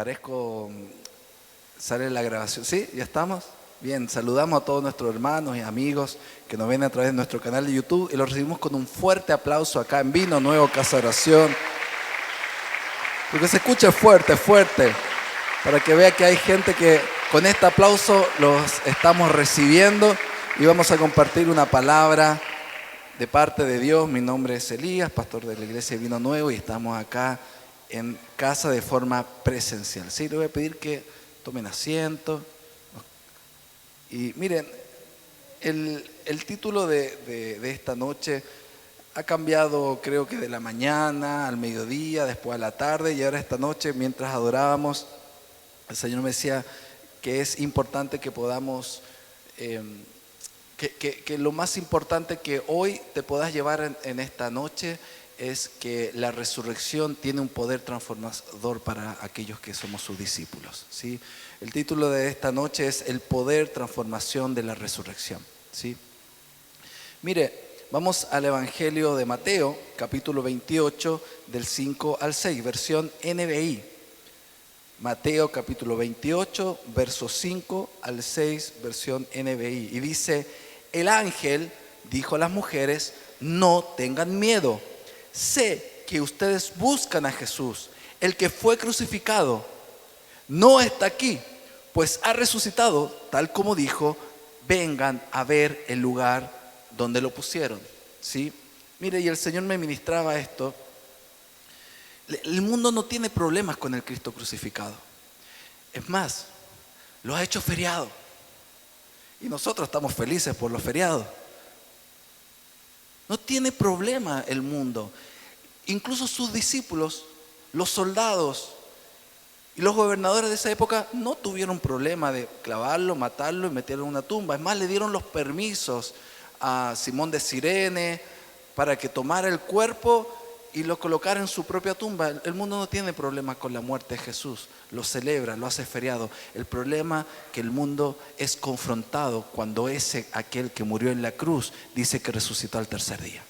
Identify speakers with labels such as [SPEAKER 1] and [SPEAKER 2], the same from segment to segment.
[SPEAKER 1] Parezco, sale la grabación. ¿Sí? ¿Ya estamos? Bien, saludamos a todos nuestros hermanos y amigos que nos ven a través de nuestro canal de YouTube y los recibimos con un fuerte aplauso acá en Vino Nuevo Casa de Oración. Porque se escuche fuerte, fuerte, para que vea que hay gente que con este aplauso los estamos recibiendo y vamos a compartir una palabra de parte de Dios. Mi nombre es Elías, pastor de la iglesia de Vino Nuevo, y estamos acá en casa de forma presencial. Sí, le voy a pedir que tomen asiento. Y miren, el título de esta noche ha cambiado, creo que de la mañana al mediodía, después a la tarde, y ahora esta noche, mientras adorábamos, el Señor me decía que es importante que podamos, que lo más importante que hoy te puedas llevar en esta noche es que la resurrección tiene un poder transformador para aquellos que somos sus discípulos, ¿sí? El título de esta noche es El poder transformación de la resurrección, ¿sí? Mire, vamos al Evangelio de Mateo, capítulo 28, del 5 al 6, versión NBI. Mateo, capítulo 28, versos 5 al 6, versión NBI. Y dice: el ángel dijo a las mujeres: no tengan miedo. Sé que ustedes buscan a Jesús, el que fue crucificado. No está aquí, pues ha resucitado, tal como dijo. Vengan a ver el lugar donde lo pusieron, ¿sí? Mire, y el Señor me ministraba esto. El mundo no tiene problemas con el Cristo crucificado. Es más, lo ha hecho feriado. Y nosotros estamos felices por los feriados. No tiene problema el mundo. Incluso sus discípulos, los soldados y los gobernadores de esa época no tuvieron problema de clavarlo, matarlo y meterlo en una tumba. Es más, le dieron los permisos a Simón de Cirene para que tomara el cuerpo y lo colocara en su propia tumba. El mundo no tiene problema con la muerte de Jesús, lo celebra, lo hace feriado. El problema que el mundo es confrontado cuando aquel que murió en la cruz dice que resucitó al tercer día.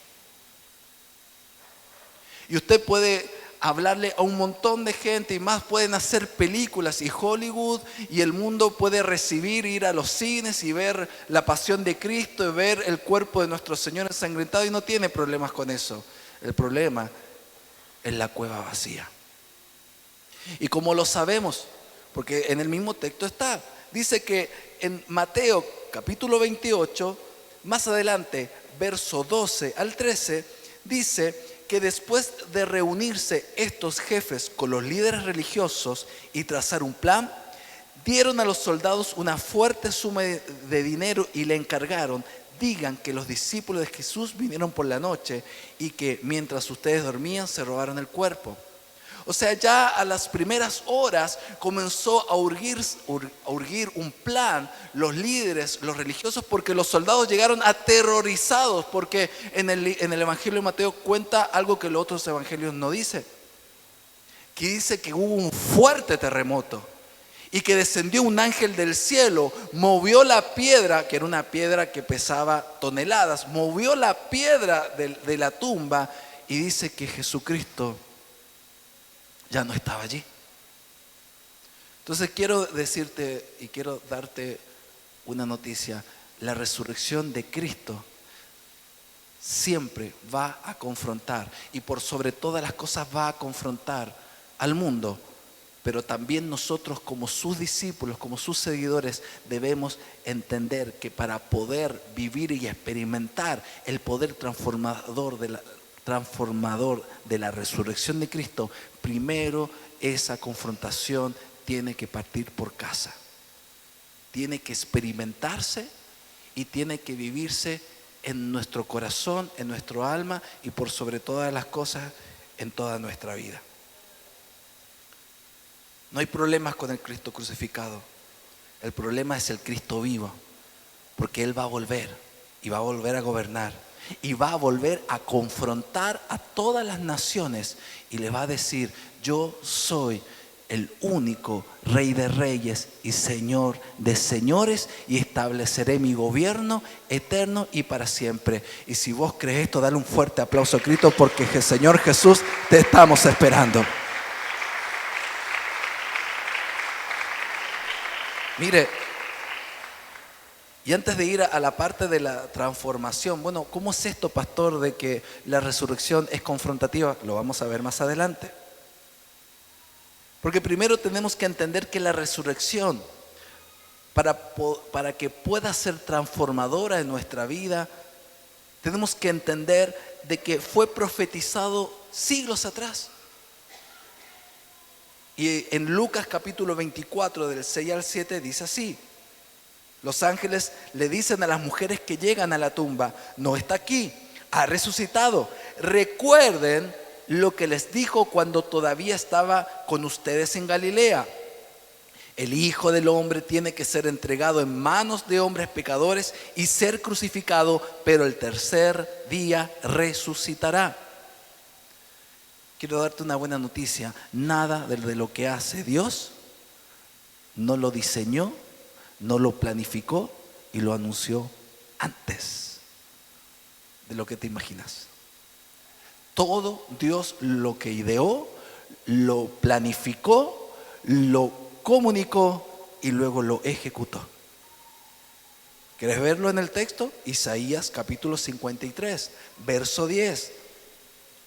[SPEAKER 1] Y usted puede hablarle a un montón de gente y más, pueden hacer películas y Hollywood y el mundo puede recibir, ir a los cines y ver la pasión de Cristo y ver el cuerpo de nuestro Señor ensangrentado, y no tiene problemas con eso. El problema es la cueva vacía. Y como lo sabemos, porque en el mismo texto está, dice que en Mateo capítulo 28, más adelante, verso 12 al 13, dice que después de reunirse estos jefes con los líderes religiosos y trazar un plan, dieron a los soldados una fuerte suma de dinero y le encargaron: digan que los discípulos de Jesús vinieron por la noche y que mientras ustedes dormían se robaron el cuerpo. O sea, ya a las primeras horas comenzó a urgir un plan los líderes, los religiosos, porque los soldados llegaron aterrorizados, porque en el Evangelio de Mateo cuenta algo que los otros evangelios no dicen, que dice que hubo un fuerte terremoto y que descendió un ángel del cielo, movió la piedra, que era una piedra que pesaba toneladas, movió la piedra de la tumba, y dice que Jesucristo ya no estaba allí. Entonces quiero decirte y quiero darte una noticia: la resurrección de Cristo siempre va a confrontar, y por sobre todas las cosas va a confrontar al mundo. Pero también nosotros, como sus discípulos, como sus seguidores, debemos entender que para poder vivir y experimentar el poder transformador de la resurrección de Cristo, primero esa confrontación tiene que partir por casa. Tiene que experimentarse y tiene que vivirse en nuestro corazón, en nuestro alma y por sobre todas las cosas en toda nuestra vida. No hay problemas con el Cristo crucificado. El problema es el Cristo vivo, porque Él va a volver y va a volver a gobernar y va a volver a confrontar a todas las naciones y le va a decir: yo soy el único Rey de Reyes y Señor de Señores, y estableceré mi gobierno eterno y para siempre. Y si vos crees esto, dale un fuerte aplauso a Cristo, porque Señor Jesús, te estamos esperando. Mire, y antes de ir a la parte de la transformación, bueno, ¿cómo es esto, pastor, de que la resurrección es confrontativa? Lo vamos a ver más adelante. Porque primero tenemos que entender que la resurrección, para que pueda ser transformadora en nuestra vida, tenemos que entender de que fue profetizado siglos atrás. Y en Lucas capítulo 24, del 6 al 7, dice así: los ángeles le dicen a las mujeres que llegan a la tumba: no está aquí, ha resucitado. Recuerden lo que les dijo cuando todavía estaba con ustedes en Galilea. El Hijo del Hombre tiene que ser entregado en manos de hombres pecadores y ser crucificado, pero el tercer día resucitará. Quiero darte una buena noticia: nada de lo que hace Dios no lo diseñó, no lo planificó y lo anunció antes de lo que te imaginas. Todo Dios lo que ideó, lo planificó, lo comunicó y luego lo ejecutó. ¿Quieres verlo en el texto? Isaías capítulo 53, verso 10.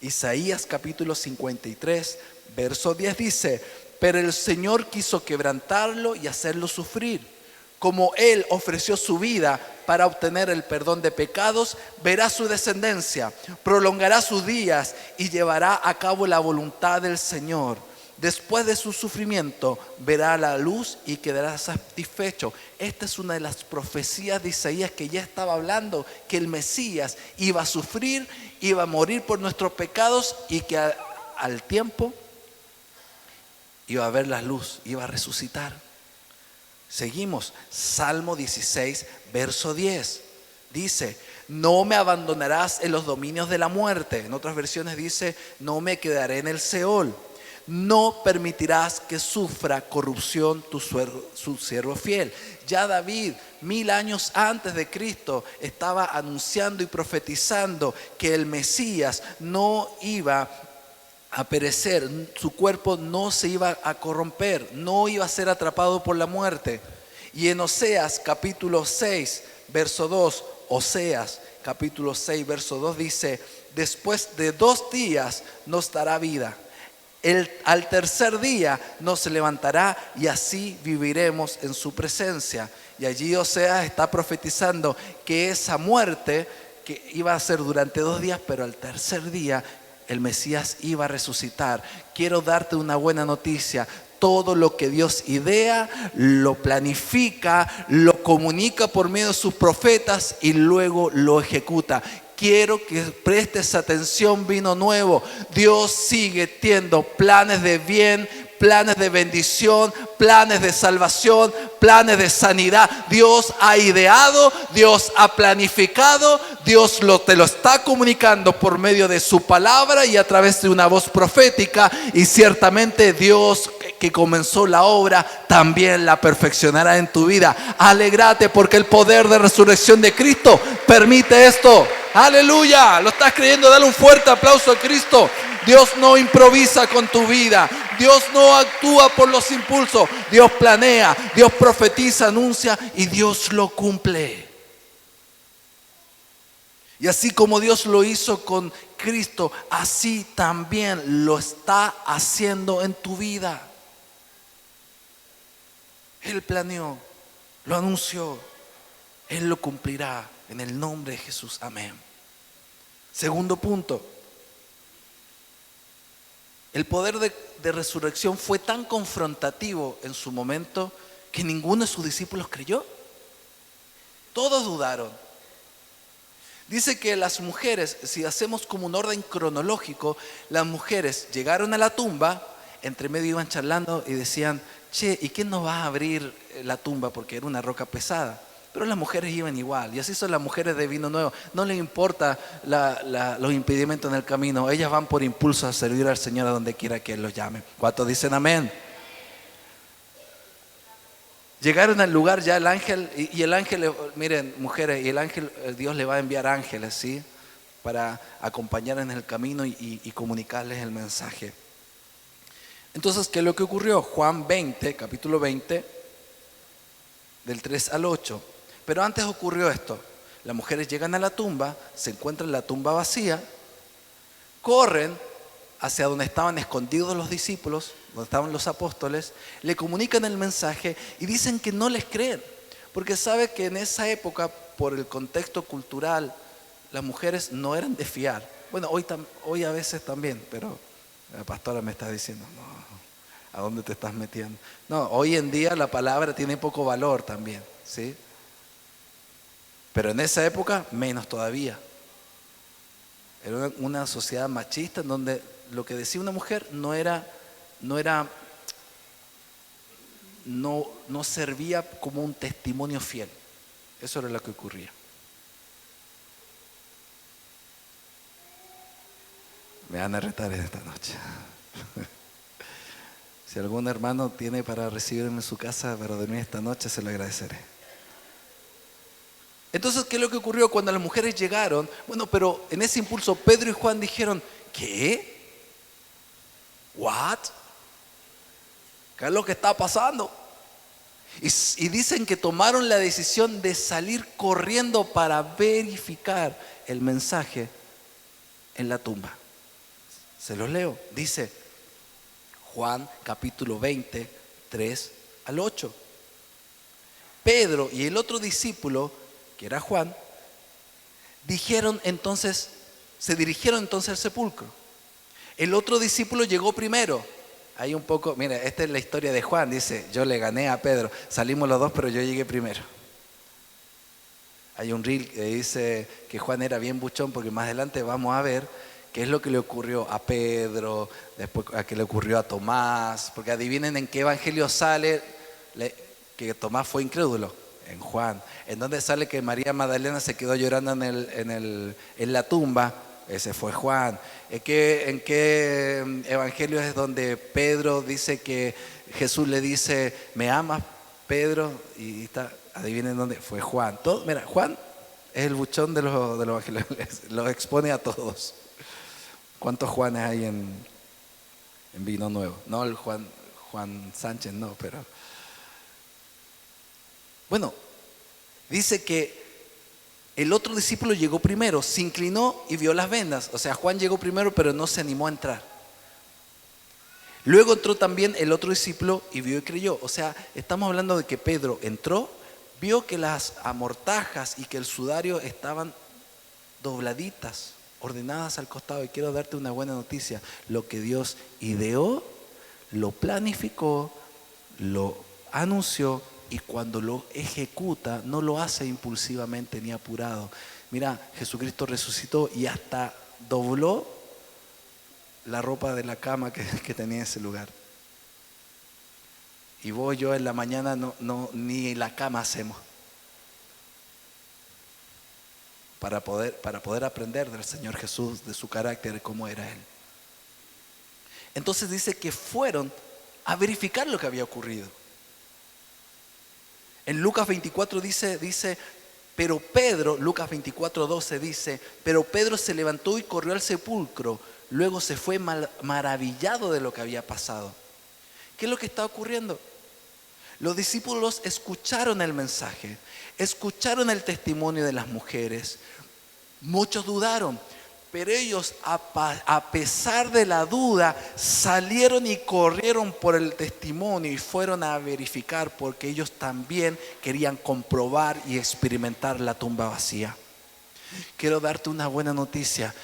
[SPEAKER 1] Isaías capítulo 53, verso 10 dice: pero el Señor quiso quebrantarlo y hacerlo sufrir. Como Él ofreció su vida para obtener el perdón de pecados, verá su descendencia, prolongará sus días y llevará a cabo la voluntad del Señor. Después de su sufrimiento verá la luz y quedará satisfecho. Esta es una de las profecías de Isaías que ya estaba hablando, que el Mesías iba a sufrir, iba a morir por nuestros pecados y que al tiempo iba a ver la luz, iba a resucitar. Seguimos, Salmo 16, verso 10. Dice: no me abandonarás en los dominios de la muerte. En otras versiones dice: no me quedaré en el Seol. No permitirás que sufra corrupción su siervo fiel. Ya David, 1000 años antes de Cristo, estaba anunciando y profetizando que el Mesías no iba a perecer, su cuerpo no se iba a corromper, no iba a ser atrapado por la muerte. Y en Oseas capítulo 6, verso 2, Oseas capítulo 6, verso 2 dice: después de 2 días nos dará vida. Al tercer día nos levantará y así viviremos en su presencia. Y allí Oseas está profetizando que esa muerte que iba a ser durante 2 días, pero al tercer día el Mesías iba a resucitar. Quiero darte una buena noticia: todo lo que Dios idea, lo planifica, lo comunica por medio de sus profetas y luego lo ejecuta. Quiero que prestes atención, vino nuevo. Dios sigue teniendo planes de bien, planes de bendición, planes de salvación, planes de sanidad. Dios ha ideado, Dios ha planificado, Dios te lo está comunicando por medio de su palabra y a través de una voz profética. Y ciertamente Dios que comenzó la obra también la perfeccionará en tu vida. Alégrate porque el poder de resurrección de Cristo permite esto. Aleluya, ¿lo estás creyendo? Dale un fuerte aplauso a Cristo. Dios no improvisa con tu vida. Dios no actúa por los impulsos. Dios planea, Dios profetiza, anuncia y Dios lo cumple. Y así como Dios lo hizo con Cristo, así también lo está haciendo en tu vida. Él planeó, lo anunció, Él lo cumplirá en el nombre de Jesús. Amén. Segundo punto. El poder de resurrección fue tan confrontativo en su momento que ninguno de sus discípulos creyó. Todos dudaron. Dice que las mujeres, si hacemos como un orden cronológico, las mujeres llegaron a la tumba, entre medio iban charlando y decían: che, ¿y quién nos va a abrir la tumba? Porque era una roca pesada. Pero las mujeres iban igual, y así son las mujeres de Vino Nuevo. No les importa los impedimentos en el camino. Ellas van por impulso a servir al Señor a donde quiera que Él los llame. ¿Cuántos dicen amén? Llegaron al lugar ya el ángel, y el ángel, miren mujeres, y el ángel, Dios le va a enviar ángeles, ¿sí? Para acompañar en el camino y comunicarles el mensaje. Entonces, ¿qué es lo que ocurrió? Juan 20, capítulo 20. del 3 al 8. Pero antes ocurrió esto. Las mujeres llegan a la tumba, se encuentran la tumba vacía, corren hacia donde estaban escondidos los discípulos, donde estaban los apóstoles, le comunican el mensaje y dicen que no les creen, porque sabe que en esa época, por el contexto cultural, las mujeres no eran de fiar. Bueno, hoy a veces también, pero la pastora me está diciendo, no, ¿a dónde te estás metiendo? No, hoy en día la palabra tiene poco valor también, ¿sí? Pero en esa época, menos todavía. Era una sociedad machista en donde lo que decía una mujer no servía como un testimonio fiel. Eso era lo que ocurría. Me van a retar esta noche. Si algún hermano tiene para recibirme en su casa para dormir esta noche, se lo agradeceré. Entonces, ¿qué es lo que ocurrió cuando las mujeres llegaron? Bueno, pero en ese impulso Pedro y Juan dijeron, ¿qué? ¿What? ¿Qué es lo que está pasando? Y dicen que tomaron la decisión de salir corriendo para verificar el mensaje en la tumba. Se los leo. Dice Juan capítulo 20, 3 al 8. Pedro y el otro discípulo, que era Juan, se dirigieron entonces al sepulcro. El otro discípulo llegó primero. Hay un poco, mira, esta es la historia de Juan, dice, yo le gané a Pedro, salimos los dos, pero yo llegué primero. Hay un reel que dice que Juan era bien buchón, porque más adelante vamos a ver qué es lo que le ocurrió a Pedro, después a qué le ocurrió a Tomás, porque adivinen en qué evangelio sale que Tomás fue incrédulo. En Juan. En donde sale que María Magdalena se quedó llorando en la tumba. Ese fue Juan. ¿En qué evangelio es donde Pedro dice que Jesús le dice, ¿me amas, Pedro? Y adivinen dónde fue Juan. Mira, Juan es el buchón de los evangelios. Los expone a todos. ¿Cuántos Juanes hay en Vino Nuevo? No el Juan Sánchez, no, pero... Bueno, dice que el otro discípulo llegó primero, se inclinó y vio las vendas. O sea, Juan llegó primero, pero no se animó a entrar. Luego entró también el otro discípulo y vio y creyó. O sea, estamos hablando de que Pedro entró, vio que las amortajas y que el sudario estaban dobladitas, ordenadas al costado. Y quiero darte una buena noticia. Lo que Dios ideó, lo planificó, lo anunció, y cuando lo ejecuta, no lo hace impulsivamente ni apurado. Mira, Jesucristo resucitó y hasta dobló la ropa de la cama que tenía en ese lugar. Y vos y yo en la mañana ni la cama hacemos. Para poder aprender del Señor Jesús, de su carácter, de cómo era Él. Entonces dice que fueron a verificar lo que había ocurrido. En Lucas 24 dice, pero Pedro, Lucas 24:12 dice, pero Pedro se levantó y corrió al sepulcro, luego se fue maravillado de lo que había pasado. ¿Qué es lo que está ocurriendo? Los discípulos escucharon el mensaje, escucharon el testimonio de las mujeres. Muchos dudaron, pero ellos a pesar de la duda salieron y corrieron por el testimonio y fueron a verificar, porque ellos también querían comprobar y experimentar la tumba vacía. Quiero darte una buena noticia.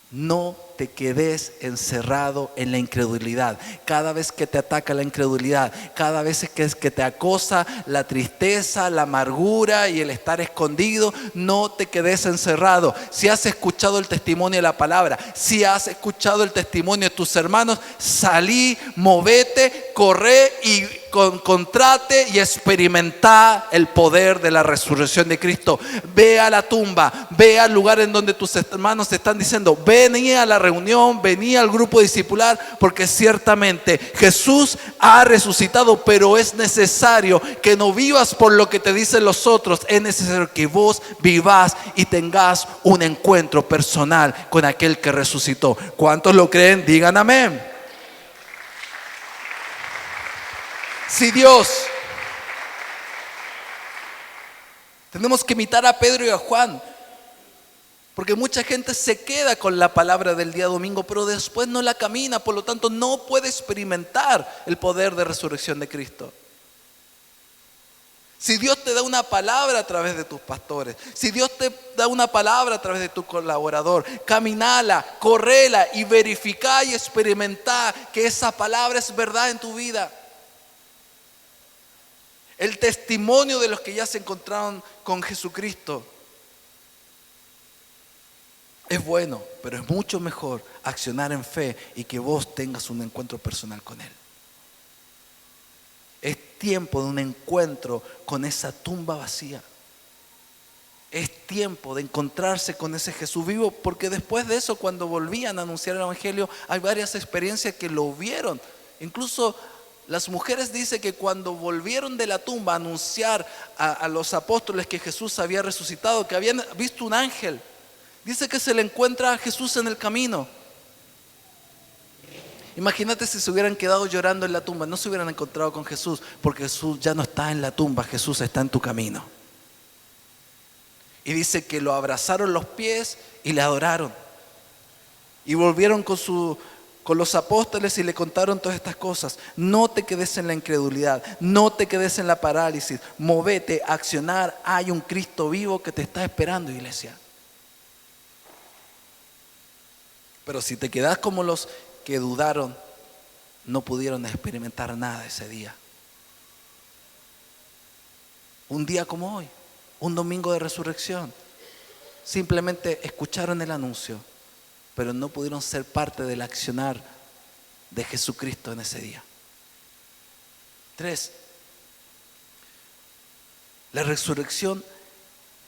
[SPEAKER 1] No te quedes encerrado en la incredulidad. Cada vez que te ataca la incredulidad, cada vez que te acosa la tristeza, la amargura y el estar escondido, no te quedes encerrado. Si has escuchado el testimonio de la palabra, si has escuchado el testimonio de tus hermanos, salí, movete, corre y encontrate y experimenta el poder de la resurrección de Cristo. Ve a la tumba, ve al lugar en donde tus hermanos te están diciendo, vení a la reunión, vení al grupo discipular, porque ciertamente Jesús ha resucitado, pero es necesario que no vivas por lo que te dicen los otros. Es necesario que vos vivás y tengas un encuentro personal con aquel que resucitó. ¿Cuántos lo creen? Digan amén. Si Tenemos que imitar a Pedro y a Juan. Porque mucha gente se queda con la palabra del día domingo, pero después no la camina, por lo tanto no puede experimentar el poder de resurrección de Cristo. Si Dios te da una palabra a través de tus pastores, si Dios te da una palabra a través de tu colaborador, caminala, correla y verificá y experimentá que esa palabra es verdad en tu vida. El testimonio de los que ya se encontraron con Jesucristo es bueno, pero es mucho mejor accionar en fe y que vos tengas un encuentro personal con Él. Es tiempo de un encuentro con esa tumba vacía. Es tiempo de encontrarse con ese Jesús vivo, porque después de eso, cuando volvían a anunciar el Evangelio, hay varias experiencias que lo vieron. Incluso las mujeres dicen que cuando volvieron de la tumba a anunciar a los apóstoles que Jesús había resucitado, que habían visto un ángel, dice que se le encuentra a Jesús en el camino. Imagínate si se hubieran quedado llorando en la tumba, no se hubieran encontrado con Jesús, porque Jesús ya no está en la tumba, Jesús está en tu camino. Y dice que lo abrazaron los pies y le adoraron. Y volvieron con los apóstoles y le contaron todas estas cosas. No te quedes en la incredulidad, no te quedes en la parálisis, movete a accionar. Hay un Cristo vivo que te está esperando, iglesia. Pero si te quedas como los que dudaron, no pudieron experimentar nada ese día. Un día como hoy, un domingo de resurrección, simplemente escucharon el anuncio, pero no pudieron ser parte del accionar de Jesucristo en ese día. 3. La resurrección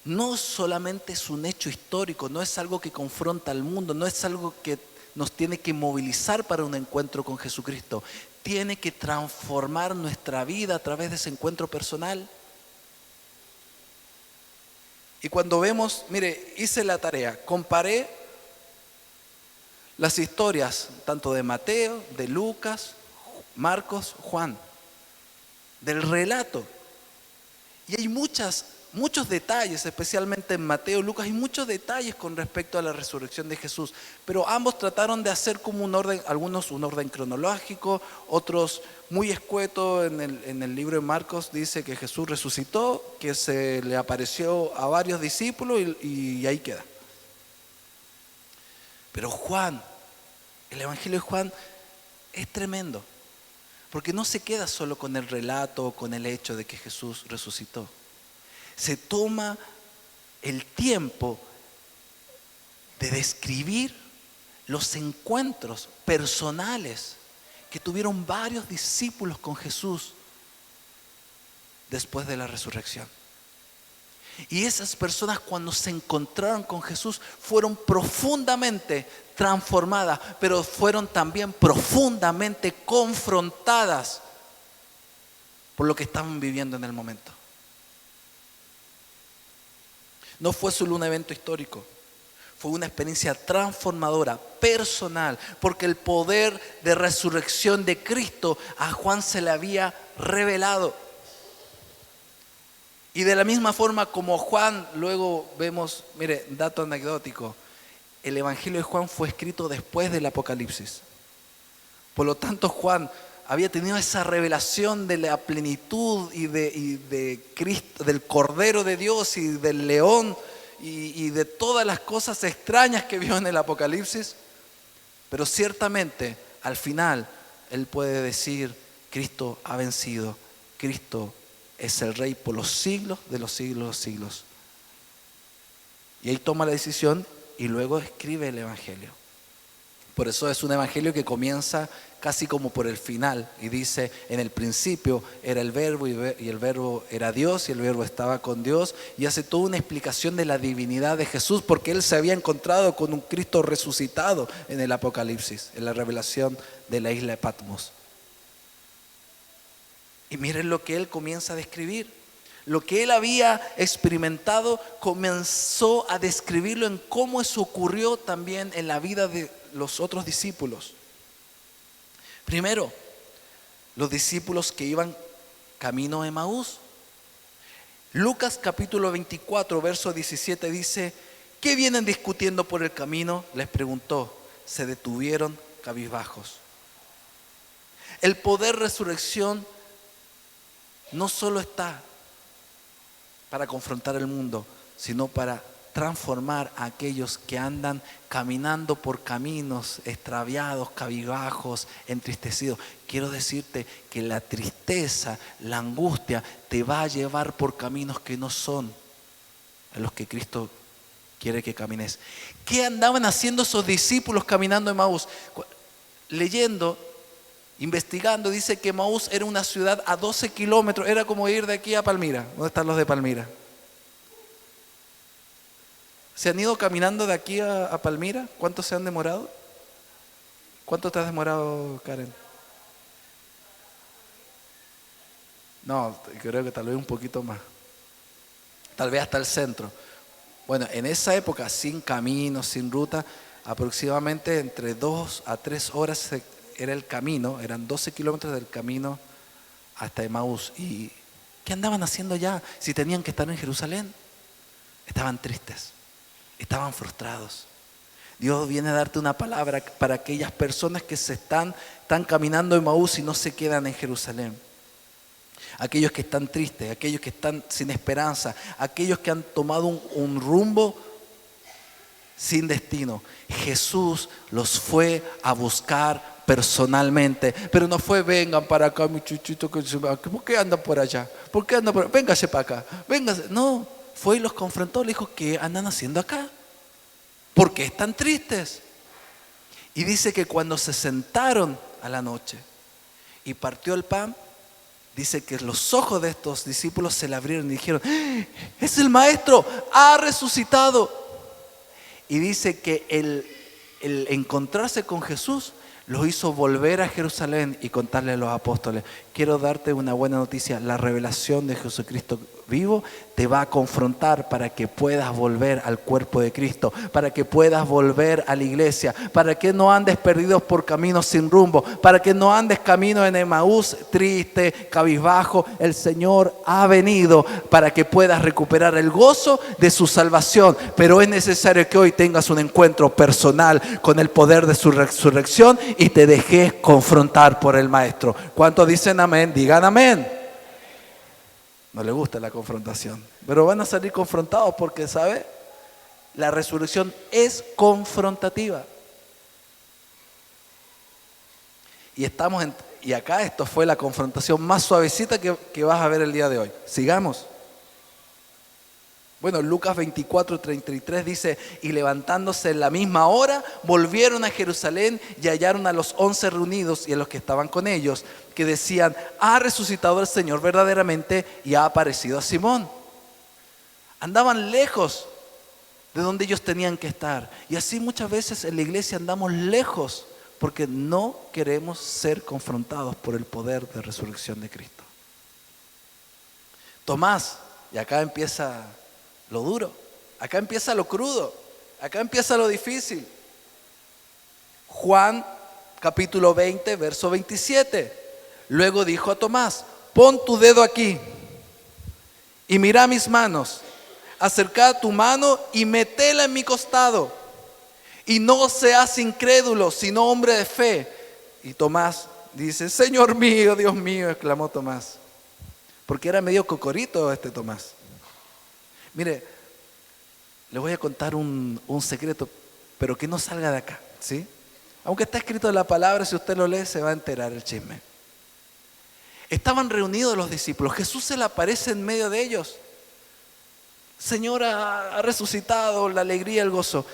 [SPEAKER 1] no solamente es un hecho histórico, no es algo que confronta al mundo, no es algo que nos tiene que movilizar para un encuentro con Jesucristo. Tiene que transformar nuestra vida a través de ese encuentro personal. Y cuando vemos, mire, hice la tarea, comparé las historias tanto de Mateo, de Lucas, Marcos, Juan, del relato. Y hay muchos detalles, especialmente en Mateo, Lucas, hay muchos detalles con respecto a la resurrección de Jesús, pero ambos trataron de hacer como un orden, algunos un orden cronológico, otros muy escueto. En el libro de Marcos dice que Jesús resucitó, que se le apareció a varios discípulos y ahí queda. Pero Juan, el Evangelio de Juan es tremendo, porque no se queda solo con el relato o con el hecho de que Jesús resucitó. Se toma el tiempo de describir los encuentros personales que tuvieron varios discípulos con Jesús después de la resurrección. Y esas personas, cuando se encontraron con Jesús, fueron profundamente transformadas, pero fueron también profundamente confrontadas por lo que estaban viviendo en el momento. No fue solo un evento histórico, fue una experiencia transformadora, personal, porque el poder de resurrección de Cristo a Juan se le había revelado. Y de la misma forma como Juan, luego vemos, mire, dato anecdótico, el Evangelio de Juan fue escrito después del Apocalipsis. Por lo tanto, Juan había tenido esa revelación de la plenitud y de Cristo, del Cordero de Dios y del León y de todas las cosas extrañas que vio en el Apocalipsis. Pero ciertamente, al final, él puede decir, Cristo ha vencido, Cristo es el Rey por los siglos de los siglos de los siglos. Y ahí toma la decisión y luego escribe el Evangelio. Por eso es un evangelio que comienza casi como por el final y dice: en el principio era el verbo y el verbo era Dios y el verbo estaba con Dios, y hace toda una explicación de la divinidad de Jesús, porque él se había encontrado con un Cristo resucitado en el Apocalipsis, en la revelación de la isla de Patmos. Y miren lo que él comienza a describir. Lo que él había experimentado, comenzó a describirlo en cómo eso ocurrió también en la vida de los otros discípulos. Primero, los discípulos que iban camino a Emaús. Lucas capítulo 24, verso 17 dice: ¿qué vienen discutiendo por el camino? Les preguntó. Se detuvieron cabizbajos. El poder resurrección no solo está para confrontar el mundo, sino para transformar a aquellos que andan caminando por caminos extraviados, cabizbajos, entristecidos. Quiero decirte que la tristeza, la angustia te va a llevar por caminos que no son a los que Cristo quiere que camines. ¿Qué andaban haciendo esos discípulos caminando en Emaús? Leyendo, investigando, dice que Emaús era una ciudad a 12 kilómetros, era como ir de aquí a Palmira. ¿Dónde están los de Palmira? ¿Se han ido caminando de aquí a Palmira? ¿Cuánto se han demorado? ¿Cuánto te has demorado, Karen? No, creo que tal vez un poquito más. Tal vez hasta el centro. Bueno, en esa época, sin camino, sin ruta, aproximadamente entre 2 a 3 horas era el camino, eran 12 kilómetros del camino hasta Emaús. ¿Y qué andaban haciendo ya si tenían que estar en Jerusalén? Estaban tristes, estaban frustrados. Dios viene a darte una palabra para aquellas personas que están caminando en Emaús y no se quedan en Jerusalén. Aquellos que están tristes, aquellos que están sin esperanza, aquellos que han tomado un rumbo sin destino. Jesús los fue a buscar personalmente, pero no fue: vengan para acá, mi chuchito, ¿por qué andan por allá? ¿Por qué andan por allá? Véngase para acá, véngase. No, fue y los confrontó, le dijo: ¿qué andan haciendo acá? ¿Por qué están tristes? Y dice que cuando se sentaron a la noche y partió el pan, dice que los ojos de estos discípulos se le abrieron y dijeron: es el Maestro, ha resucitado. Y dice que el encontrarse con Jesús los hizo volver a Jerusalén y contarle a los apóstoles. Quiero darte una buena noticia: la revelación de Jesucristo vivo te va a confrontar para que puedas volver al cuerpo de Cristo, para que puedas volver a la iglesia, para que no andes perdidos por caminos sin rumbo, para que no andes camino en Emaús triste, cabizbajo. El Señor ha venido para que puedas recuperar el gozo de su salvación, pero es necesario que hoy tengas un encuentro personal con el poder de su resurrección y te dejes confrontar por el Maestro. ¿Cuántos dicen amén? Digan amén. No le gusta la confrontación, pero van a salir confrontados porque, ¿sabe? La resurrección es confrontativa. Y acá esto fue la confrontación más suavecita que vas a ver el día de hoy. Sigamos. Bueno, Lucas 24, 33 dice: y levantándose en la misma hora, volvieron a Jerusalén y hallaron a los 11 reunidos y a los que estaban con ellos, que decían: ha resucitado el Señor verdaderamente y ha aparecido a Simón. Andaban lejos de donde ellos tenían que estar. Y así muchas veces en la iglesia andamos lejos porque no queremos ser confrontados por el poder de resurrección de Cristo. Tomás, y acá empieza lo duro, acá empieza lo crudo, acá empieza lo difícil. Juan capítulo 20, verso 27. Luego dijo a Tomás: pon tu dedo aquí y mira mis manos. Acerca tu mano y métela en mi costado. Y no seas incrédulo, sino hombre de fe. Y Tomás dice: Señor mío, Dios mío, exclamó Tomás. Porque era medio cocorito este Tomás. Mire, le voy a contar un secreto, pero que no salga de acá, ¿sí? Aunque está escrito en la palabra, si usted lo lee se va a enterar el chisme. Estaban reunidos los discípulos. Jesús se le aparece en medio de ellos. Señor ha resucitado, la alegría, el gozo.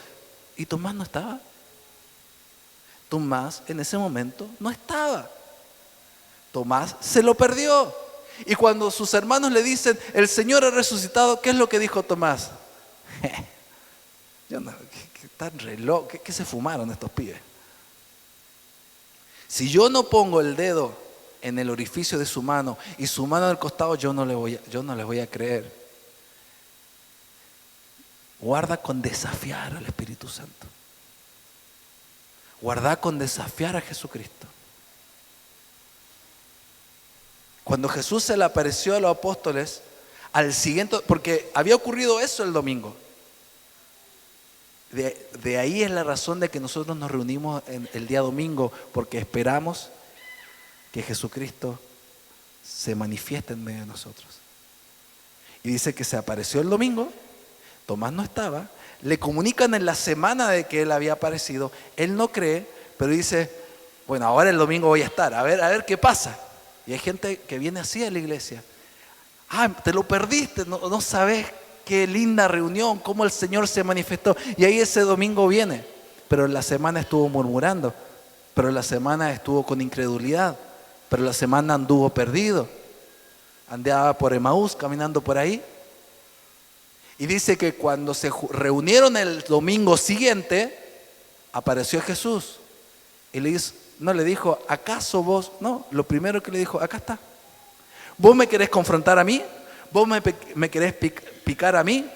[SPEAKER 1] Y Tomás no estaba. Tomás en ese momento no estaba. Tomás se lo perdió. Y cuando sus hermanos le dicen: el Señor ha resucitado, ¿qué es lo que dijo Tomás? Yo no, ¿qué tan reloj? ¿Qué se fumaron estos pibes? Si yo no pongo el dedo en el orificio de su mano y su mano en el costado, yo no les voy a creer. Guarda con desafiar al Espíritu Santo. Guarda con desafiar a Jesucristo. Cuando Jesús se le apareció a los apóstoles, al siguiente, porque había ocurrido eso el domingo. De ahí es la razón de que nosotros nos reunimos en el día domingo, porque esperamos que Jesucristo se manifieste en medio de nosotros. Y dice que se apareció el domingo, Tomás no estaba, le comunican en la semana de que él había aparecido, él no cree, pero dice, bueno, ahora el domingo voy a estar, a ver qué pasa. Y hay gente que viene así a la iglesia. Te lo perdiste, no sabes qué linda reunión, cómo el Señor se manifestó. Y ahí ese domingo viene, pero en la semana estuvo murmurando, pero en la semana estuvo con incredulidad, pero en la semana anduvo perdido, andaba por Emaús, caminando por ahí. Y dice que cuando se reunieron el domingo siguiente, apareció Jesús. Y no le dijo, ¿acaso vos? No, lo primero que le dijo, acá está. ¿Vos me querés confrontar a mí? ¿Vos me querés picar a mí?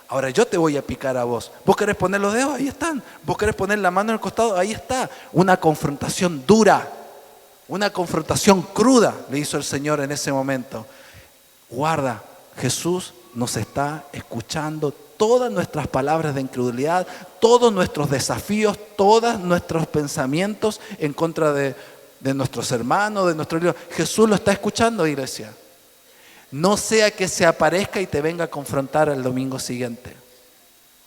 [SPEAKER 1] Ahora yo te voy a picar a vos. ¿Vos querés poner los dedos? Ahí están. ¿Vos querés poner la mano en el costado? Ahí está. Una confrontación dura, una confrontación cruda le hizo el Señor en ese momento. Guarda, Jesús nos está escuchando todas nuestras palabras de incredulidad, todos nuestros desafíos, todos nuestros pensamientos en contra de nuestros hermanos, de nuestros hijos. Jesús lo está escuchando, iglesia. No sea que se aparezca y te venga a confrontar el domingo siguiente.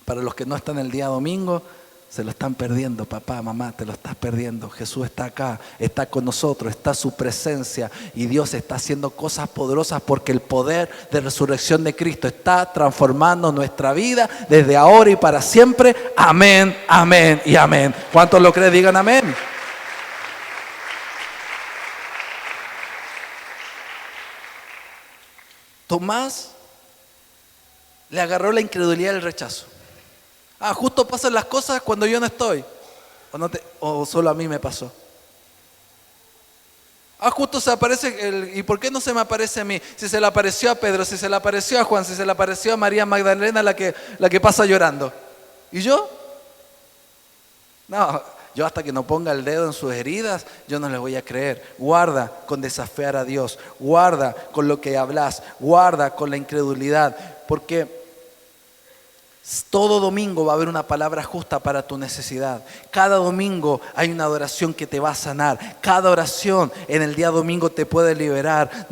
[SPEAKER 1] Para los que no están el día domingo, se lo están perdiendo, papá, mamá, te lo estás perdiendo. Jesús está acá, está con nosotros, está su presencia y Dios está haciendo cosas poderosas porque el poder de resurrección de Cristo está transformando nuestra vida desde ahora y para siempre. Amén, amén y amén. ¿Cuántos lo creen? Digan amén. Tomás le agarró la incredulidad y el rechazo. Justo pasan las cosas cuando yo no estoy. O solo a mí me pasó. Justo se aparece, ¿y por qué no se me aparece a mí? Si se le apareció a Pedro, si se le apareció a Juan, si se le apareció a María Magdalena, la que pasa llorando. ¿Y yo? No, yo hasta que no ponga el dedo en sus heridas, yo no les voy a creer. Guarda con desafiar a Dios, guarda con lo que hablas, guarda con la incredulidad, porque todo domingo va a haber una palabra justa para tu necesidad. Cada domingo hay una adoración que te va a sanar. Cada oración en el día domingo te puede liberar.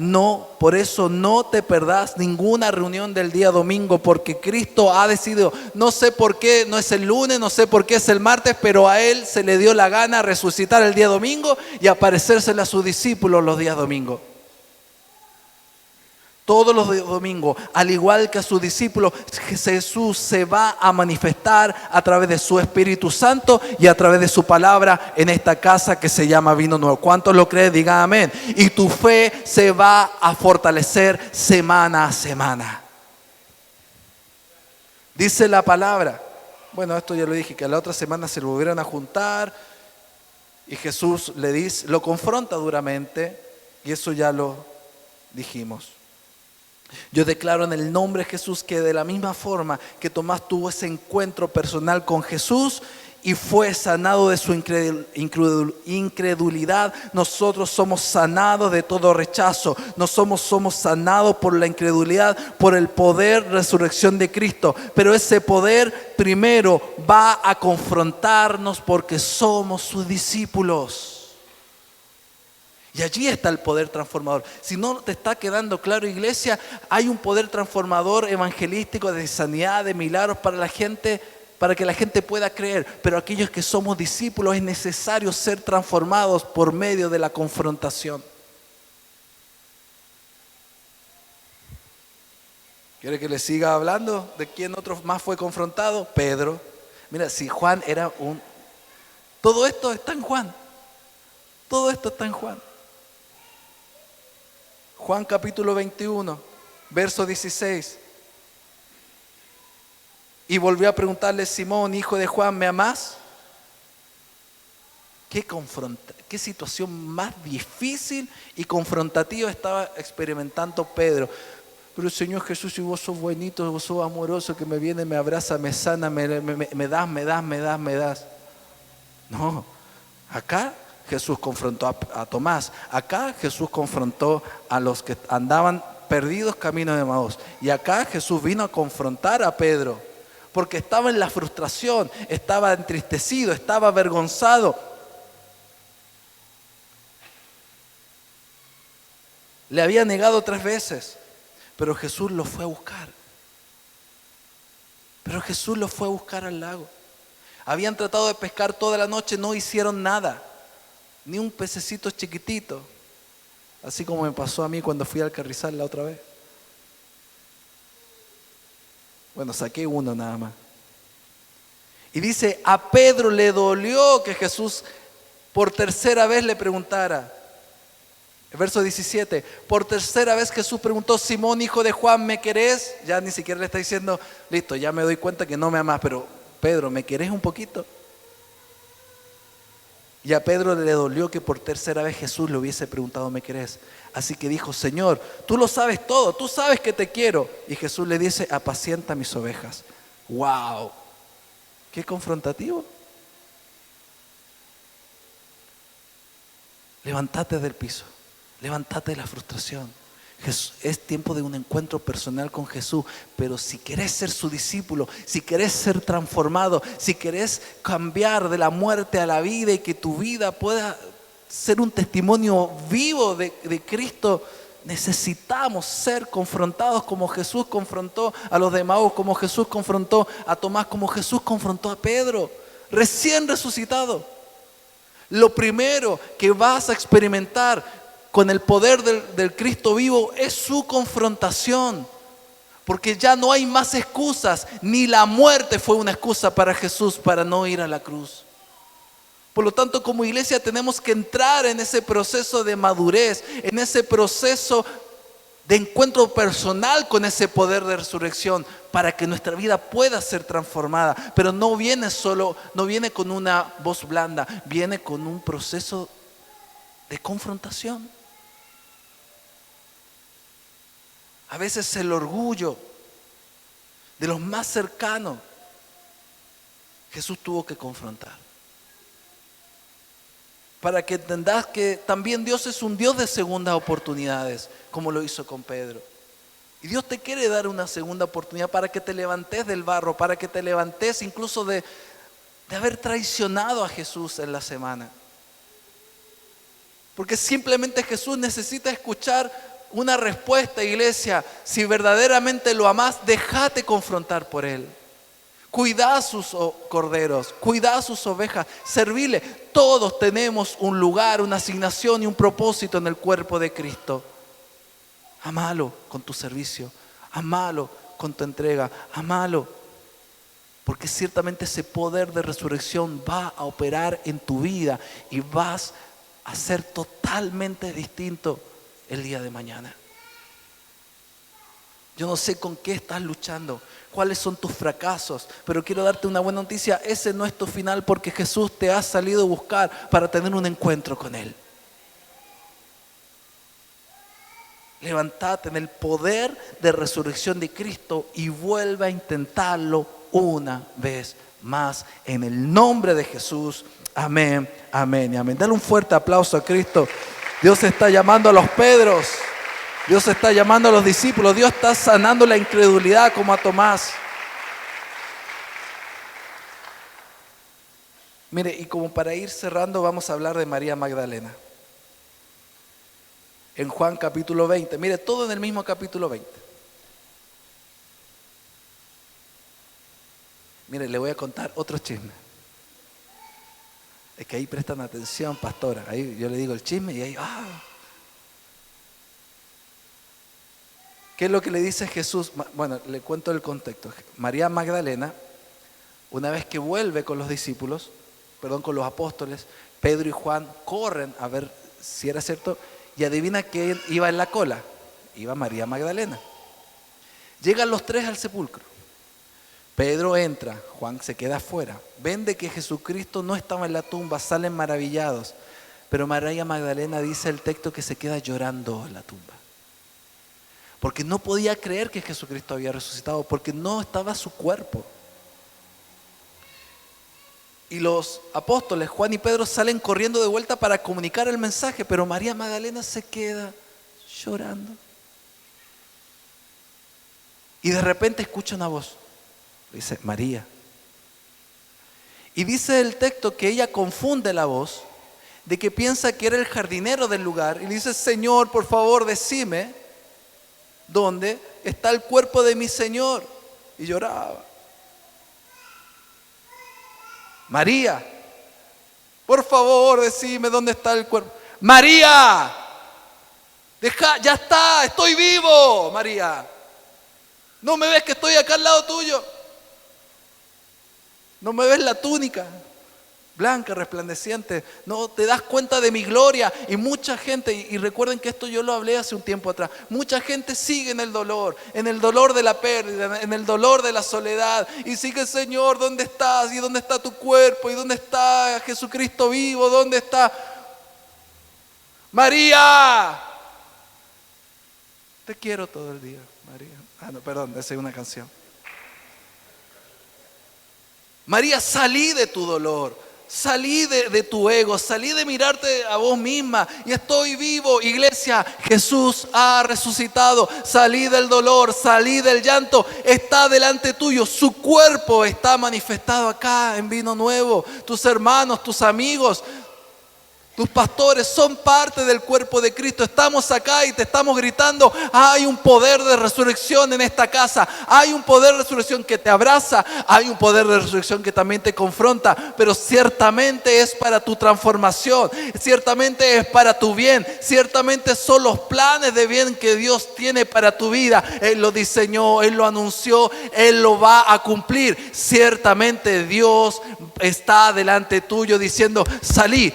[SPEAKER 1] Por eso no te perdás ninguna reunión del día domingo, porque Cristo ha decidido, no sé por qué no es el lunes, no sé por qué es el martes, pero a Él se le dio la gana resucitar el día domingo y aparecérsele a sus discípulos los días domingos. Todos los domingos, al igual que a sus discípulos, Jesús se va a manifestar a través de su Espíritu Santo y a través de su palabra en esta casa que se llama Vino Nuevo. ¿Cuántos lo creen? Digan amén. Y tu fe se va a fortalecer semana a semana. Dice la palabra. Bueno, esto ya lo dije, que a la otra semana se lo volvieron a juntar y Jesús le dice, lo confronta duramente y eso ya lo dijimos. Yo declaro en el nombre de Jesús que de la misma forma que Tomás tuvo ese encuentro personal con Jesús y fue sanado de su incredulidad, nosotros somos sanados de todo rechazo. Somos sanados por la incredulidad, por el poder de resurrección de Cristo. Pero ese poder primero va a confrontarnos porque somos sus discípulos. Y allí está el poder transformador. Si no te está quedando claro, iglesia, hay un poder transformador evangelístico de sanidad, de milagros para la gente, para que la gente pueda creer. Pero aquellos que somos discípulos es necesario ser transformados por medio de la confrontación. ¿Quiere que le siga hablando de quién otro más fue confrontado? Pedro. Mira, si Juan era todo esto está en Juan. Todo esto está en Juan. Juan capítulo 21, verso 16. Y volvió a preguntarle: Simón, hijo de Juan, ¿me amás? Qué situación más difícil y confrontativa estaba experimentando Pedro. Pero Señor Jesús, si vos sos buenito, vos sos amoroso, que me viene, me abraza, me sana, me das. No, acá Jesús confrontó a Tomás. Acá Jesús confrontó a los que andaban perdidos camino de Emaús. Y acá Jesús vino a confrontar a Pedro, porque estaba en la frustración, estaba entristecido, estaba avergonzado. Le había negado 3 veces, pero Jesús lo fue a buscar. Pero Jesús lo fue a buscar al lago. Habían tratado de pescar toda la noche, no hicieron nada, ni un pececito chiquitito, así como me pasó a mí cuando fui al Carrizal la otra vez. Bueno, saqué uno nada más. Y dice, a Pedro le dolió que Jesús por tercera vez le preguntara. El verso 17, por tercera vez Jesús preguntó, Simón, hijo de Juan, ¿me querés? Ya ni siquiera le está diciendo, listo, ya me doy cuenta que no me amás, pero Pedro, ¿me querés un poquito? Y a Pedro le dolió que por tercera vez Jesús le hubiese preguntado, ¿me querés? Así que dijo, Señor, tú lo sabes todo, tú sabes que te quiero. Y Jesús le dice, apacienta mis ovejas. ¡Wow! ¡Qué confrontativo! Levántate del piso. Levántate de la frustración. Es tiempo de un encuentro personal con Jesús, pero si querés ser su discípulo, si querés ser transformado, si querés cambiar de la muerte a la vida y que tu vida pueda ser un testimonio vivo de Cristo, necesitamos ser confrontados como Jesús confrontó a los de Emaús, como Jesús confrontó a Tomás, como Jesús confrontó a Pedro, recién resucitado. Lo primero que vas a experimentar con el poder del Cristo vivo es su confrontación, porque ya no hay más excusas, ni la muerte fue una excusa para Jesús para no ir a la cruz. Por lo tanto, como iglesia tenemos que entrar en ese proceso de madurez, en ese proceso de encuentro personal con ese poder de resurrección, para que nuestra vida pueda ser transformada. Pero no viene con una voz blanda, viene con un proceso de confrontación. A veces el orgullo de los más cercanos, Jesús tuvo que confrontar. Para que entendás que también Dios es un Dios de segundas oportunidades, como lo hizo con Pedro. Y Dios te quiere dar una segunda oportunidad para que te levantes del barro, para que te levantes incluso de haber traicionado a Jesús en la semana. Porque simplemente Jesús necesita escuchar una respuesta, iglesia. Si verdaderamente lo amás, déjate confrontar por Él. Cuidá sus corderos, cuidá sus ovejas, servile. Todos tenemos un lugar, una asignación y un propósito en el cuerpo de Cristo. Amalo con tu servicio, amalo con tu entrega, amalo. Porque ciertamente ese poder de resurrección va a operar en tu vida y vas a ser totalmente distinto el día de mañana. Yo no sé con qué estás luchando, cuáles son tus fracasos, pero quiero darte una buena noticia. Ese no es tu final, porque Jesús te ha salido a buscar para tener un encuentro con Él. Levántate en el poder de resurrección de Cristo y vuelve a intentarlo una vez más en el nombre de Jesús. Amén, amén y amén. Dale un fuerte aplauso a Cristo. Dios está llamando a los Pedros. Dios está llamando a los discípulos. Dios está sanando la incredulidad como a Tomás. Mire, y como para ir cerrando, vamos a hablar de María Magdalena. En Juan capítulo 20. Mire, todo en el mismo capítulo 20. Mire, le voy a contar otro chisme. Es que ahí prestan atención, pastora. Ahí yo le digo el chisme y ahí, ¿Qué es lo que le dice Jesús? Bueno, le cuento el contexto. María Magdalena, una vez que vuelve con los discípulos, con los apóstoles, Pedro y Juan corren a ver si era cierto, y adivina quién iba en la cola. Iba María Magdalena. Llegan los 3 al sepulcro. Pedro entra, Juan se queda afuera. Ven de que Jesucristo no estaba en la tumba, salen maravillados. Pero María Magdalena, dice el texto, que se queda llorando en la tumba. Porque no podía creer que Jesucristo había resucitado, porque no estaba su cuerpo. Y los apóstoles, Juan y Pedro, salen corriendo de vuelta para comunicar el mensaje, pero María Magdalena se queda llorando. Y de repente escucha una voz. Dice, María. Y dice el texto que ella confunde la voz, de que piensa que era el jardinero del lugar. Y le dice, Señor, por favor, decime dónde está el cuerpo de mi Señor. Y lloraba. María, por favor, decime dónde está el cuerpo. María, ya está, estoy vivo, María. ¿No me ves que estoy acá al lado tuyo? ¿No me ves la túnica blanca, resplandeciente? ¿No te das cuenta de mi gloria? Y mucha gente, y recuerden que esto yo lo hablé hace un tiempo atrás, mucha gente sigue en el dolor de la pérdida, en el dolor de la soledad, y sigue, Señor, ¿dónde estás? ¿Y dónde está tu cuerpo? ¿Y dónde está Jesucristo vivo? ¿Dónde está María? Te quiero todo el día, María. No, perdón, esa es una canción. María, salí de tu dolor, salí de tu ego, salí de mirarte a vos misma y estoy vivo. Iglesia, Jesús ha resucitado. Salí del dolor, salí del llanto, está delante tuyo. Su cuerpo está manifestado acá en Vino Nuevo. Tus hermanos, tus amigos, tus pastores son parte del cuerpo de Cristo. Estamos acá y te estamos gritando, hay un poder de resurrección en esta casa. Hay un poder de resurrección que te abraza. Hay un poder de resurrección que también te confronta. Pero ciertamente es para tu transformación. Ciertamente es para tu bien. Ciertamente son los planes de bien que Dios tiene para tu vida. Él lo diseñó, Él lo anunció, Él lo va a cumplir. Ciertamente Dios está delante tuyo diciendo, salí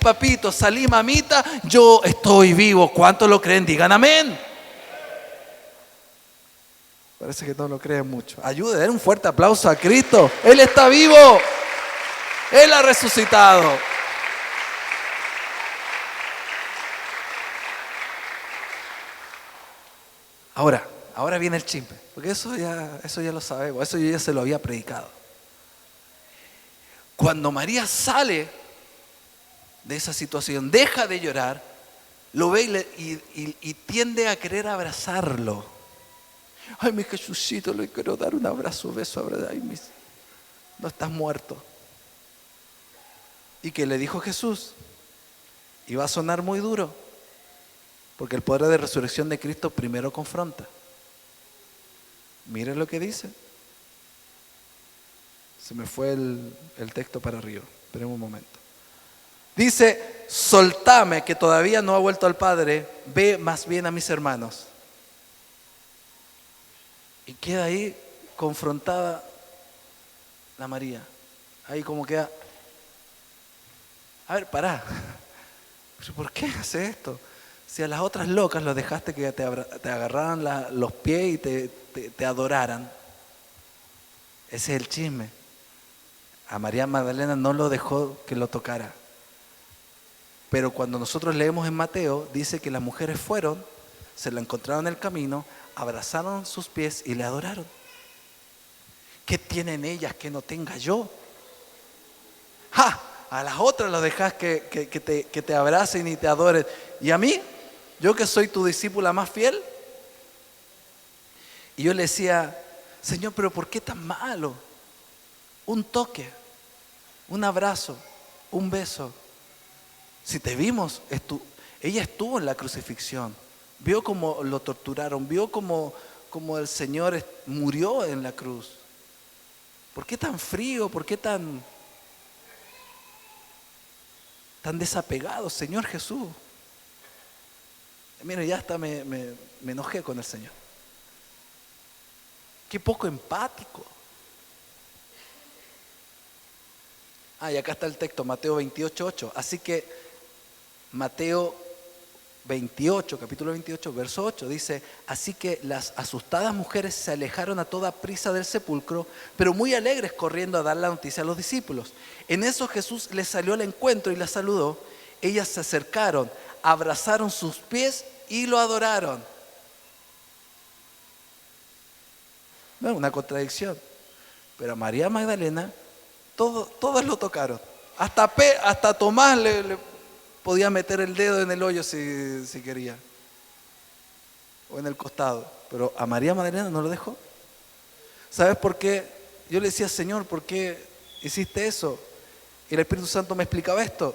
[SPEAKER 1] papito, salí mamita, yo estoy vivo. ¿Cuántos lo creen? Digan amén. Parece que no lo creen mucho. Ayude, den un fuerte aplauso a Cristo. Él está vivo. Él ha resucitado. Ahora viene el chisme, porque eso ya lo sabemos, eso yo ya se lo había predicado. Cuando María sale de esa situación, deja de llorar, lo ve y tiende a querer abrazarlo. Ay, mi Jesucito, le quiero dar un abrazo, beso, abrazar. Ay, no estás muerto. ¿Y qué le dijo Jesús? Y va a sonar muy duro, porque el poder de resurrección de Cristo primero confronta. Miren lo que dice. Se me fue el texto para arriba. Esperemos un momento. Dice, soltame, que todavía no ha vuelto al Padre, ve más bien a mis hermanos. Y queda ahí confrontada la María. Ahí como queda, a ver, pará. ¿Por qué hace esto? Si a las otras locas los dejaste que te agarraran los pies y te adoraran. Ese es el chisme. A María Magdalena no lo dejó que lo tocara. Pero cuando nosotros leemos en Mateo, dice que las mujeres fueron, se la encontraron en el camino, abrazaron sus pies y le adoraron. ¿Qué tienen ellas que no tenga yo? ¡Ja! A las otras los dejas que te abracen y te adoren. ¿Y a mí? Yo que soy tu discípula más fiel. Y yo le decía, Señor, pero ¿por qué tan malo? Un toque, un abrazo, un beso. Si te vimos, ella estuvo en la crucifixión, vio cómo lo torturaron, vio cómo el Señor murió en la cruz. ¿Por qué tan frío? ¿Por qué tan desapegado, Señor Jesús? Mira, ya hasta me enojé con el Señor. Qué poco empático. Y acá está el texto, Mateo 28:8. Así que Mateo 28, capítulo 28, verso 8, dice, así que las asustadas mujeres se alejaron a toda prisa del sepulcro, pero muy alegres corriendo a dar la noticia a los discípulos. En eso Jesús les salió al encuentro y las saludó. Ellas se acercaron, abrazaron sus pies y lo adoraron. No es una contradicción, pero a María Magdalena todas lo tocaron. Hasta Tomás le podía meter el dedo en el hoyo si quería. o en el costado, pero a María Magdalena no lo dejó. ¿Sabes por qué? Yo le decía, Señor, ¿por qué hiciste eso? Y el Espíritu Santo me explicaba esto.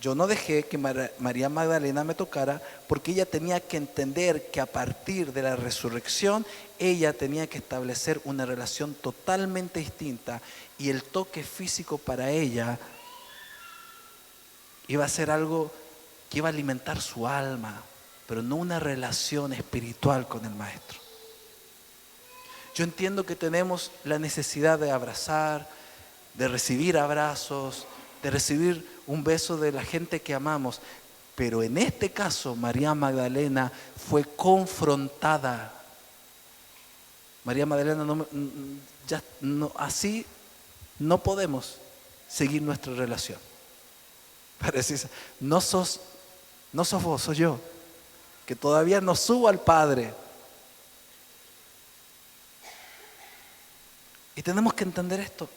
[SPEAKER 1] Yo no dejé que María Magdalena me tocara porque ella tenía que entender que a partir de la resurrección ella tenía que establecer una relación totalmente distinta y el toque físico para ella iba a ser algo que iba a alimentar su alma, pero no una relación espiritual con el Maestro. Yo entiendo que tenemos la necesidad de abrazar, de recibir abrazos, de recibir un beso de la gente que amamos. Pero en este caso, María Magdalena fue confrontada. María Magdalena, así no podemos seguir nuestra relación. Parece, no sos vos, soy yo, que todavía no subo al Padre. Y tenemos que entender esto.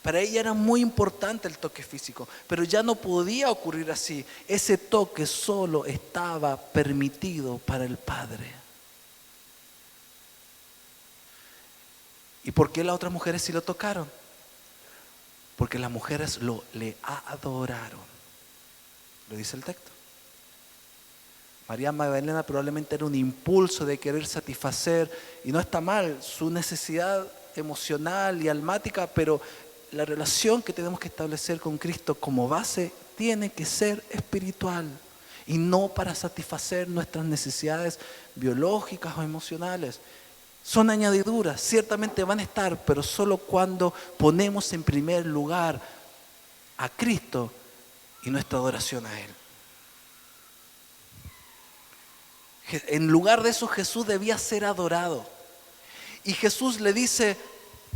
[SPEAKER 1] Para ella era muy importante el toque físico, pero ya no podía ocurrir así. Ese toque solo estaba permitido para el Padre. ¿Y por qué las otras mujeres sí lo tocaron? Porque las mujeres le adoraron. Lo dice el texto. María Magdalena probablemente era un impulso de querer satisfacer, y no está mal, su necesidad emocional y almática, pero la relación que tenemos que establecer con Cristo como base tiene que ser espiritual y no para satisfacer nuestras necesidades biológicas o emocionales. Son añadiduras, ciertamente van a estar, pero solo cuando ponemos en primer lugar a Cristo y nuestra adoración a Él. En lugar de eso, Jesús debía ser adorado. Y Jesús le dice,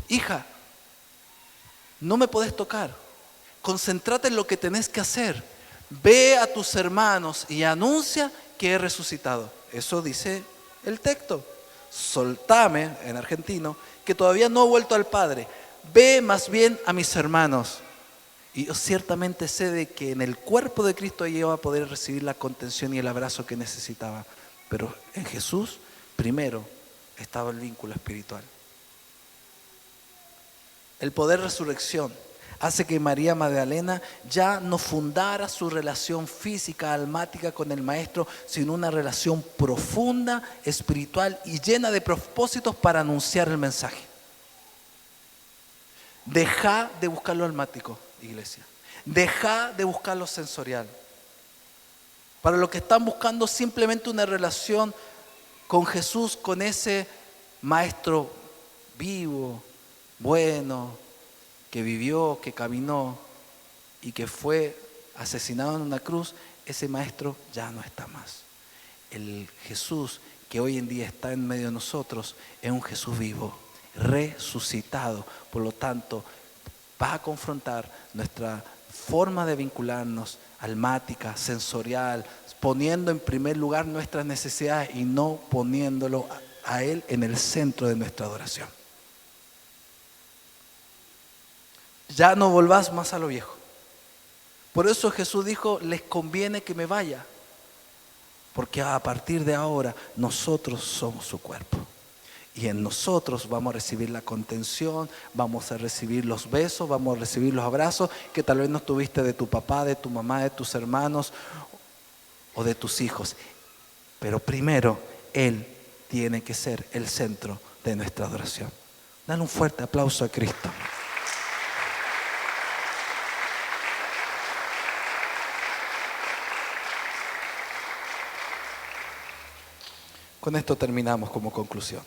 [SPEAKER 1] hija, no me podés tocar, concéntrate en lo que tenés que hacer. Ve a tus hermanos y anuncia que he resucitado. Eso dice el texto. Soltame, en argentino, que todavía no he vuelto al Padre. Ve más bien a mis hermanos. Y yo ciertamente sé de que en el cuerpo de Cristo ella iba a poder recibir la contención y el abrazo que necesitaba. Pero en Jesús primero estaba el vínculo espiritual. El poder de resurrección hace que María Magdalena ya no fundara su relación física, almática con el Maestro, sino una relación profunda, espiritual y llena de propósitos para anunciar el mensaje. Deja de buscar lo almático, iglesia. Deja de buscar lo sensorial. Para los que están buscando simplemente una relación con Jesús, con ese Maestro vivo, bueno, que vivió, que caminó y que fue asesinado en una cruz, ese Maestro ya no está más. El Jesús que hoy en día está en medio de nosotros es un Jesús vivo, resucitado. Por lo tanto, va a confrontar nuestra forma de vincularnos almática, sensorial, poniendo en primer lugar nuestras necesidades y no poniéndolo a Él en el centro de nuestra adoración. Ya no volvás más a lo viejo. Por eso Jesús dijo, les conviene que me vaya, porque a partir de ahora nosotros somos su cuerpo. Y en nosotros vamos a recibir la contención, vamos a recibir los besos, vamos a recibir los abrazos que tal vez no tuviste de tu papá, de tu mamá, de tus hermanos o de tus hijos. Pero primero, Él tiene que ser el centro de nuestra adoración. Dale un fuerte aplauso a Cristo. Con esto terminamos como conclusión.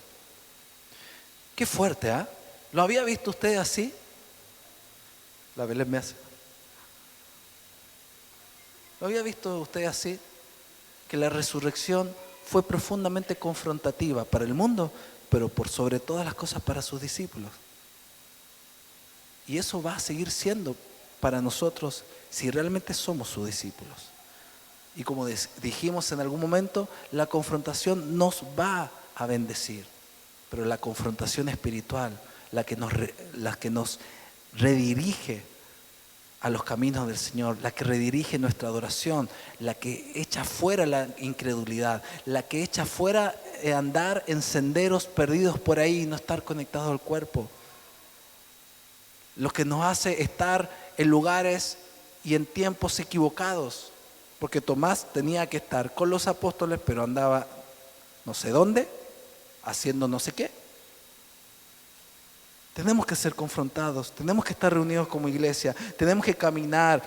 [SPEAKER 1] Qué fuerte, ¿ah? ¿Lo había visto usted así? La Belén me hace. ¿Lo había visto usted así? Que la resurrección fue profundamente confrontativa para el mundo, pero por sobre todas las cosas para sus discípulos. Y eso va a seguir siendo para nosotros si realmente somos sus discípulos. Y como dijimos en algún momento, la confrontación nos va a bendecir. Pero la confrontación espiritual, la que nos redirige a los caminos del Señor, la que redirige nuestra adoración, la que echa fuera la incredulidad, la que echa fuera andar en senderos perdidos por ahí y no estar conectado al cuerpo. Lo que nos hace estar en lugares y en tiempos equivocados, porque Tomás tenía que estar con los apóstoles, pero andaba no sé dónde, haciendo no sé qué. Tenemos que ser confrontados, tenemos que estar reunidos como iglesia, tenemos que caminar,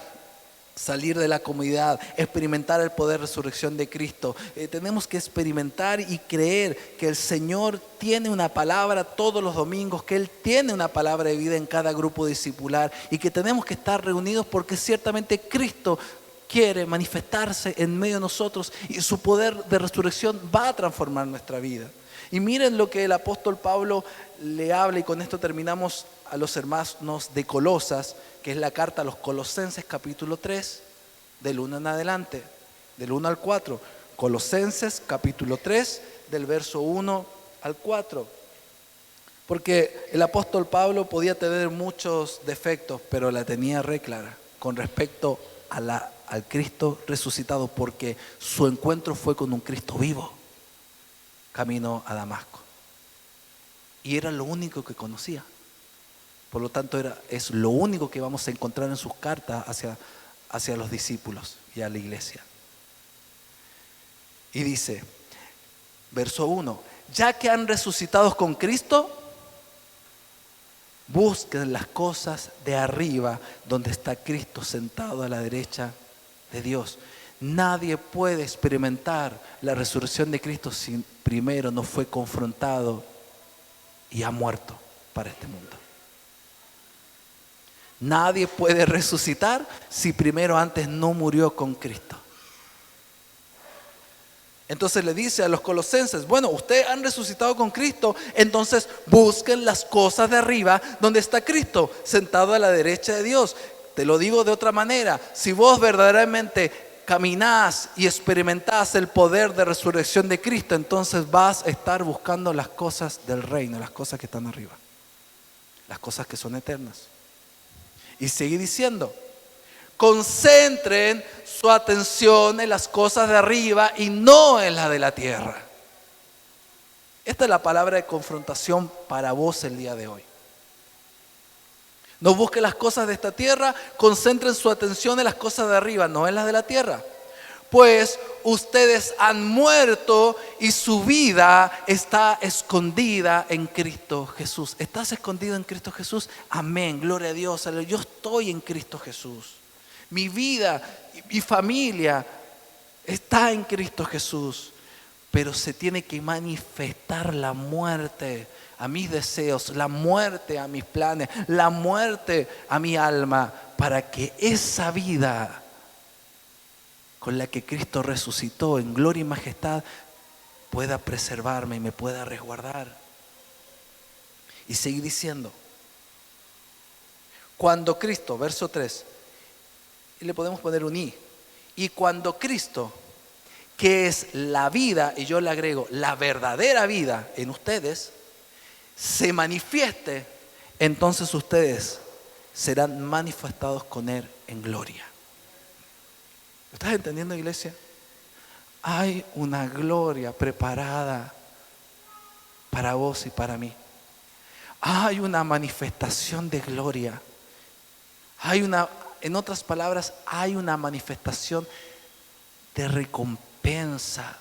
[SPEAKER 1] salir de la comodidad, experimentar el poder de resurrección de Cristo. Tenemos que experimentar y creer que el Señor tiene una palabra todos los domingos, que Él tiene una palabra de vida en cada grupo discipular y que tenemos que estar reunidos porque ciertamente Cristo quiere manifestarse en medio de nosotros y su poder de resurrección va a transformar nuestra vida. Y miren lo que el apóstol Pablo le habla, y con esto terminamos, a los hermanos de Colosas, que es la carta a los Colosenses capítulo 3, del 1 en adelante, del 1 al 4. Colosenses capítulo 3, del verso 1 al 4. Porque el apóstol Pablo podía tener muchos defectos, pero la tenía re clara con respecto al Cristo resucitado, porque su encuentro fue con un Cristo vivo, camino a Damasco. Y era lo único que conocía. Por lo tanto, es lo único que vamos a encontrar en sus cartas hacia los discípulos y a la iglesia. Y dice, verso 1, ya que han resucitado con Cristo, busquen las cosas de arriba, donde está Cristo sentado a la derecha de Dios. Nadie puede experimentar la resurrección de Cristo si primero no fue confrontado y ha muerto para este mundo. Nadie puede resucitar si primero antes no murió con Cristo. Entonces le dice a los colosenses, bueno, ustedes han resucitado con Cristo, entonces busquen las cosas de arriba donde está Cristo sentado a la derecha de Dios. Te lo digo de otra manera, si vos verdaderamente caminás y experimentás el poder de resurrección de Cristo, entonces vas a estar buscando las cosas del reino, las cosas que están arriba, las cosas que son eternas. Y sigue diciendo, concentren su atención en las cosas de arriba y no en las de la tierra. Esta es la palabra de confrontación para vos el día de hoy. No busquen las cosas de esta tierra, concentren su atención en las cosas de arriba, no en las de la tierra. Pues ustedes han muerto y su vida está escondida en Cristo Jesús. ¿Estás escondido en Cristo Jesús? Amén, gloria a Dios. Yo estoy en Cristo Jesús. Mi vida y mi familia está en Cristo Jesús. Pero se tiene que manifestar la muerte a mis deseos, la muerte a mis planes, la muerte a mi alma, para que esa vida con la que Cristo resucitó en gloria y majestad pueda preservarme y me pueda resguardar. Y sigue diciendo, cuando Cristo, verso 3, y le podemos poner un y cuando Cristo, que es la vida, y yo le agrego la verdadera vida en ustedes, se manifieste, entonces ustedes serán manifestados con Él en gloria. ¿Lo estás entendiendo, iglesia? Hay una gloria preparada para vos y para mí. Hay una manifestación de gloria. En otras palabras, hay una manifestación de recompensa.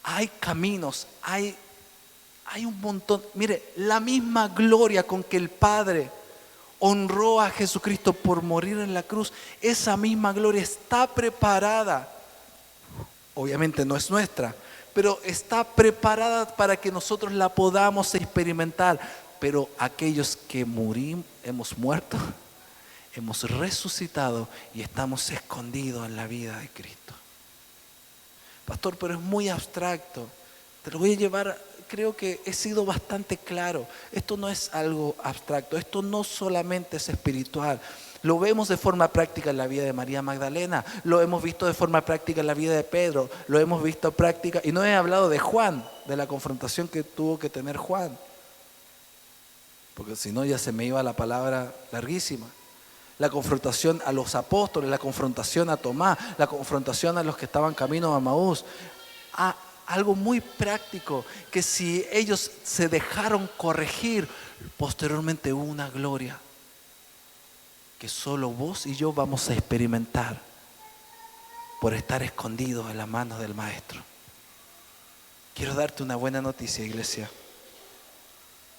[SPEAKER 1] Hay caminos, hay un montón. Mire, la misma gloria con que el Padre honró a Jesucristo por morir en la cruz, esa misma gloria está preparada. Obviamente no es nuestra, pero está preparada para que nosotros la podamos experimentar. Pero aquellos que hemos muerto, hemos resucitado y estamos escondidos en la vida de Cristo. Pastor, pero es muy abstracto. Te lo voy a llevar. Creo que he sido bastante claro. Esto no es algo abstracto. Esto no solamente es espiritual. Lo vemos de forma práctica en la vida de María Magdalena. Lo hemos visto de forma práctica en la vida de Pedro. Lo hemos visto práctica. Y no he hablado de Juan, de la confrontación que tuvo que tener Juan. Porque si no ya se me iba la palabra larguísima. La confrontación a los apóstoles, la confrontación a Tomás, la confrontación a los que estaban camino a Maús. Algo muy práctico, que si ellos se dejaron corregir, posteriormente hubo una gloria que solo vos y yo vamos a experimentar por estar escondidos en las manos del Maestro. Quiero darte una buena noticia, iglesia.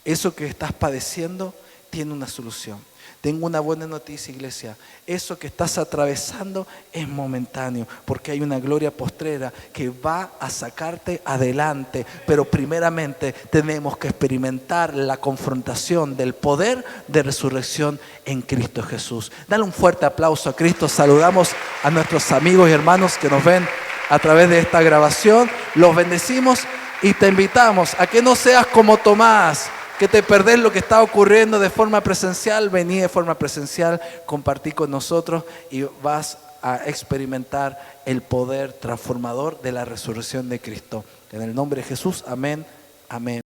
[SPEAKER 1] Eso que estás padeciendo tiene una solución. Tengo una buena noticia, iglesia. Eso que estás atravesando es momentáneo, porque hay una gloria postrera que va a sacarte adelante. Pero primeramente tenemos que experimentar la confrontación del poder de resurrección en Cristo Jesús. Dale un fuerte aplauso a Cristo. Saludamos a nuestros amigos y hermanos que nos ven a través de esta grabación. Los bendecimos y te invitamos a que no seas como Tomás, que te perdés lo que está ocurriendo de forma presencial. Vení de forma presencial, compartí con nosotros y vas a experimentar el poder transformador de la resurrección de Cristo. En el nombre de Jesús, amén, amén.